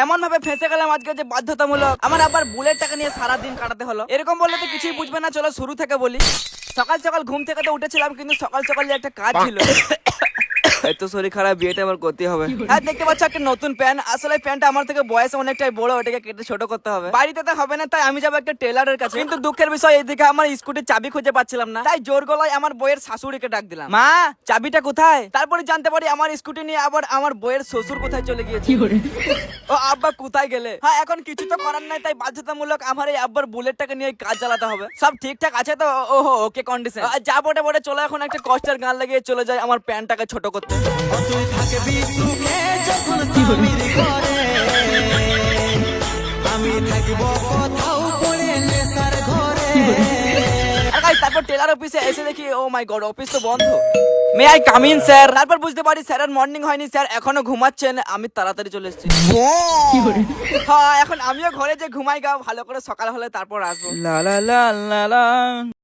এমন ভাবে ফেঁসে গেলাম আজকে যে বাধ্যতামূলক আমার আবার বুলেট টাকা নিয়ে সারাদিন কাটাতে হলো। এরকম বললে তো কিছুই বুঝবে না, চলো শুরু থেকে বলি। সকাল সকাল ঘুম থেকে তো উঠেছিলাম, কিন্তু সকাল সকাল যে একটা কাজ ছিল। এত শরীর খারাপ, বিয়েটা আমার করতে হবে। হ্যাঁ, দেখতে পাচ্ছ একটা নতুন প্যান্ট। আসলে প্যান্টটা আমার থেকে বয়স অনেকটাই বড়, ওটাকে কেটে ছোট করতে হবে। বাড়িতে তো হবে না, তাই আমি যাবো একটা টেলারের কাছে। কিন্তু দুঃখের বিষয় এইদিকে আমার স্কুটির চাবি খুঁজে পাচ্ছিলাম না, তাই জোর গলায় আমার বইয়ের শাশুড়িকে ডাক দিলাম, মা চাবিটা কোথায়? তারপরে জানতে পারি আমার স্কুটি নিয়ে আবার আমার বইয়ের শ্বশুর কোথায় চলে গিয়েছে। ও আব্বা কোথায় গেলে? হ্যাঁ, এখন কিছু তো করার নাই, তাই বাধ্যতামূলক আমার এই আব্বার বুলেটটাকে নিয়ে কাজ চালাতে হবে। সব ঠিকঠাক আছে তো? ওহো, ওকে কন্ডিশন। যা বটে বটে চলো এখন একটা কষ্টের গান লাগিয়ে চলে যায় আমার প্যান্টটাকে ছোট করতে। তারপর টেলার অফিসে এসে দেখি ও মাই গড, অফিস তো বন্ধ। May I come in sir? তারপর বুঝতে পারি স্যারের মর্নিং হয়নি, স্যার এখনো ঘুমাচ্ছেন। আমি তাড়াতাড়ি চলে এসেছি। হ্যাঁ, এখন আমিও ঘরে যে ঘুমাই গা, ভালো করে সকাল হলে তারপর আসবো। লা লা লা লা লা।